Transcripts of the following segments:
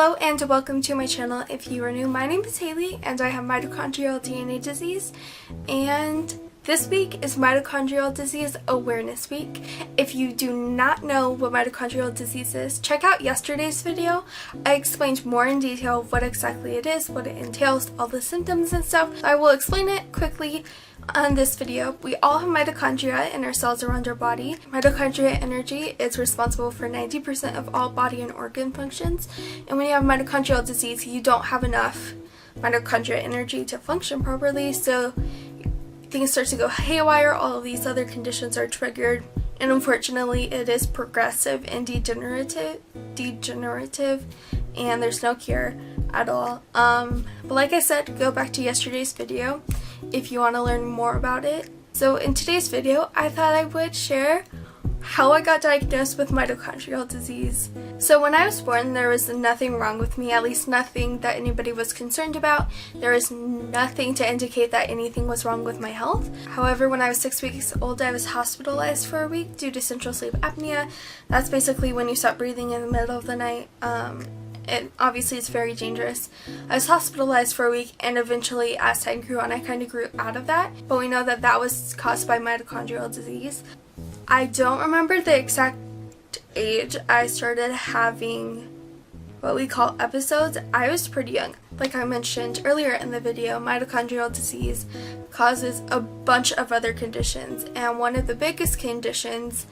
Hello and welcome to my channel. If you are new, my name is Haley and I have mitochondrial DNA disease, and this week is Mitochondrial Disease Awareness Week. If you do not know what mitochondrial disease is, check out yesterday's video. I explained more in detail what exactly it is, what it entails, all the symptoms and stuff. I will explain it quickly on this video. We all have mitochondria in our cells around our body. Mitochondria energy is responsible for 90% of all body and organ functions, and when you have mitochondrial disease, you don't have enough mitochondria energy to function properly, so things start to go haywire. All of these other conditions are triggered, and unfortunately it is progressive and degenerative, and there's no cure at all. But like I said, go back to yesterday's video if you want to learn more about it. So in today's video, I thought I would share how I got diagnosed with mitochondrial disease. So when I was born, there was nothing wrong with me, at least nothing that anybody was concerned about. There was nothing to indicate that anything was wrong with my health. However, when I was 6 weeks old, I was hospitalized for a week due to central sleep apnea. That's basically when you stop breathing in the middle of the night. And obviously it's very dangerous. I was hospitalized for a week, and eventually as time grew on, I kind of grew out of that. But we know that that was caused by mitochondrial disease. I don't remember the exact age I started having what we call episodes. I was pretty young. Like I mentioned earlier in the video, mitochondrial disease causes a bunch of other conditions, and one of the biggest conditions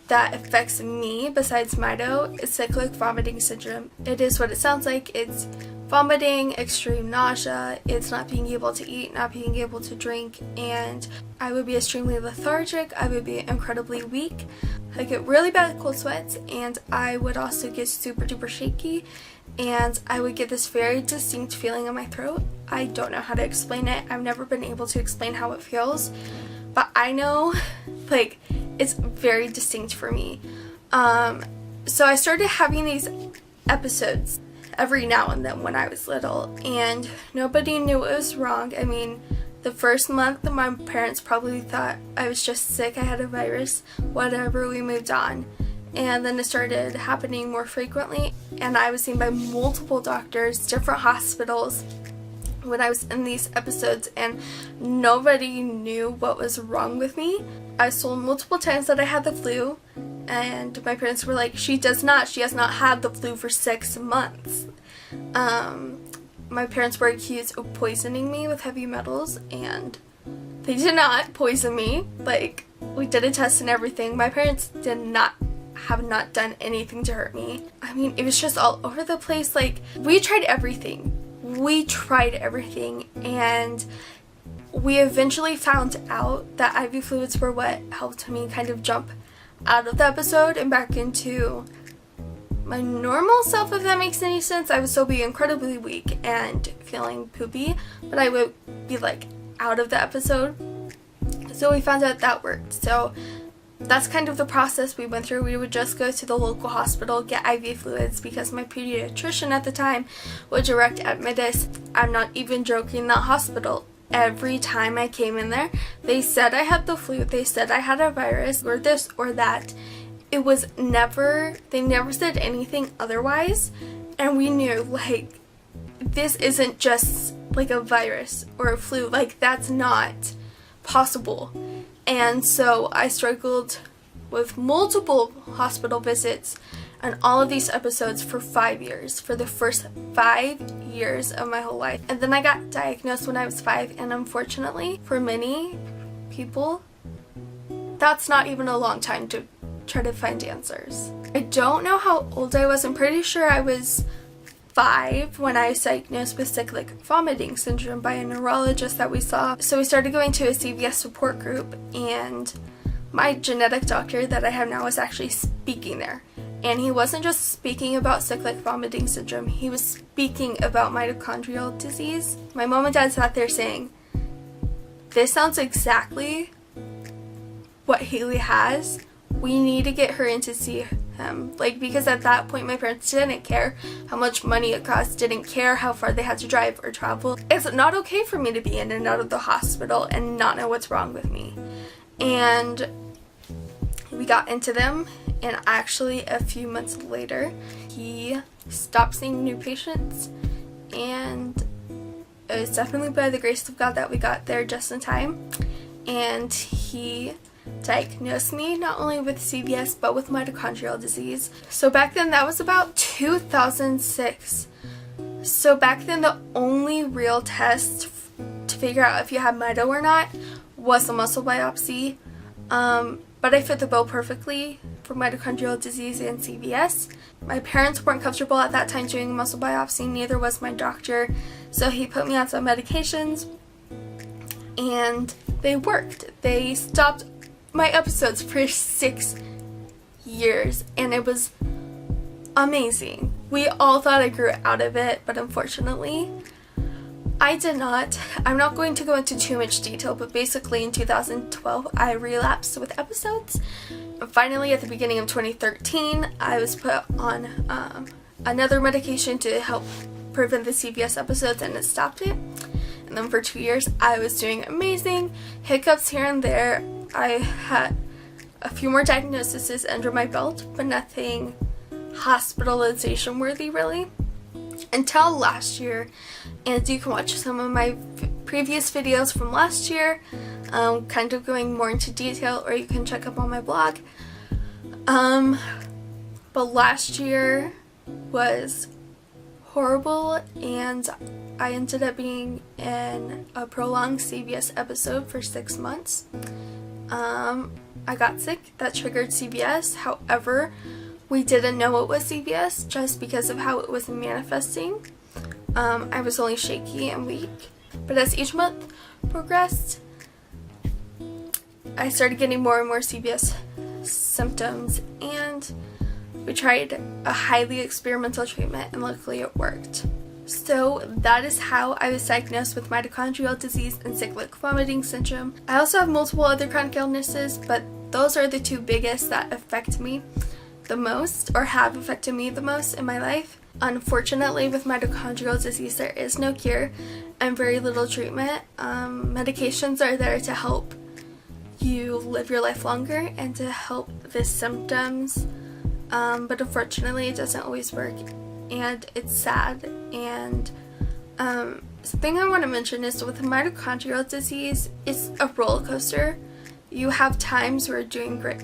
that affects me besides mito is cyclic vomiting syndrome. It is what it sounds like. It's vomiting, extreme nausea, it's not being able to eat, not being able to drink, and I would be extremely lethargic. I would be incredibly weak. I get really bad cold sweats, and I would also get super duper shaky, and I would get this very distinct feeling in my throat. I don't know how to explain it. I've never been able to explain how it feels, but I know like it's very distinct for me. So I started having these episodes every now and then when I was little, and nobody knew what was wrong. I mean, the first month my parents probably thought I was just sick, I had a virus, whatever, we moved on. And then it started happening more frequently, and I was seen by multiple doctors, different hospitals, when I was in these episodes, and nobody knew what was wrong with me. I was told multiple times that I had the flu, and my parents were like, she has not had the flu for 6 months. My parents were accused of poisoning me with heavy metals, and they did not poison me. Like, we did a test and everything. My parents have not done anything to hurt me. I mean, it was just all over the place. Like, we tried everything, and we eventually found out that IV fluids were what helped me kind of jump out of the episode and back into my normal self, if that makes any sense. I would still be incredibly weak and feeling poopy, but I would be like out of the episode. So we found out that worked. So that's kind of the process we went through. We would just go to the local hospital, get IV fluids, because my pediatrician at the time would direct admit us. I'm not even joking, that hospital, every time I came in there, they said I had the flu, they said I had a virus, or this or that. It was never, they never said anything otherwise, and we knew, like, this isn't just like a virus or a flu, like, that's not possible. And so I struggled with multiple hospital visits and all of these episodes for 5 years, for the first 5 years of my whole life. And then I got diagnosed when I was 5, and unfortunately, for many people, that's not even a long time to try to find answers. I don't know how old I was. I'm pretty sure I was 5 when I was diagnosed with cyclic vomiting syndrome by a neurologist that we saw. So we started going to a CVS support group, and my genetic doctor that I have now was actually speaking there. And he wasn't just speaking about cyclic vomiting syndrome, he was speaking about mitochondrial disease. My mom and dad sat there saying, this sounds exactly what Haley has. We need to get her in to see him. Like, because at that point my parents didn't care how much money it cost, didn't care how far they had to drive or travel. It's not okay for me to be in and out of the hospital and not know what's wrong with me. And we got into them, and actually a few months later he stopped seeing new patients, and it was definitely by the grace of God that we got there just in time. And he diagnosed me not only with CVS but with mitochondrial disease. So back then, that was about 2006. So back then the only real test to figure out if you had mito or not was a muscle biopsy. But I fit the bill perfectly for mitochondrial disease and CVS. My parents weren't comfortable at that time doing a muscle biopsy, neither was my doctor. So he put me on some medications, and they worked. They stopped my episodes for 6 years, and it was amazing. We all thought I grew out of it, but unfortunately I did not. I'm not going to go into too much detail, but basically in 2012 I relapsed with episodes. And finally, at the beginning of 2013, I was put on another medication to help prevent the CVS episodes, and it stopped it. And then for 2 years I was doing amazing. Hiccups here and there. I had a few more diagnoses under my belt, but nothing hospitalization worthy really, until last year. And you can watch some of my previous videos from last year, kind of going more into detail, or you can check up on my blog. But last year was horrible, and I ended up being in a prolonged CVS episode for 6 months. I got sick. That triggered CVS. However, we didn't know it was CVS just because of how it was manifesting. I was only shaky and weak. But as each month progressed, I started getting more and more CVS symptoms, and we tried a highly experimental treatment, and luckily it worked. So that is how I was diagnosed with mitochondrial disease and cyclic vomiting syndrome. I also have multiple other chronic illnesses, but those are the two biggest that affect me the most, or have affected me the most in my life. Unfortunately, with mitochondrial disease, there is no cure and very little treatment. Medications are there to help you live your life longer and to help the symptoms, but unfortunately it doesn't always work, and it's sad. And something I want to mention is with mitochondrial disease, it's a roller coaster. You have times where you're doing great,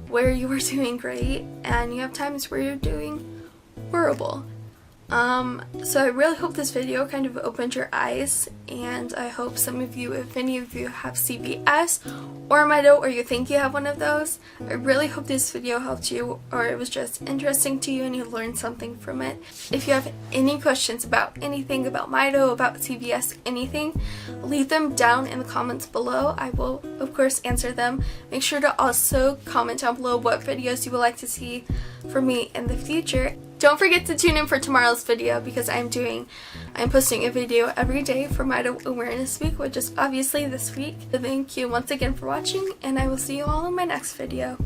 where you are doing great, and you have times where you're doing horrible. So I really hope this video kind of opened your eyes, and I hope some of you, if any of you have CVS or mito, or you think you have one of those, I really hope this video helped you, or it was just interesting to you and you learned something from it. If you have any questions about anything, about mito, about CVS, anything, leave them down in the comments below. I will of course answer them. Make sure to also comment down below what videos you would like to see from me in the future. Don't forget to tune in for tomorrow's video, because I'm posting a video every day for Mito Awareness Week, which is obviously this week. So thank you once again for watching, and I will see you all in my next video.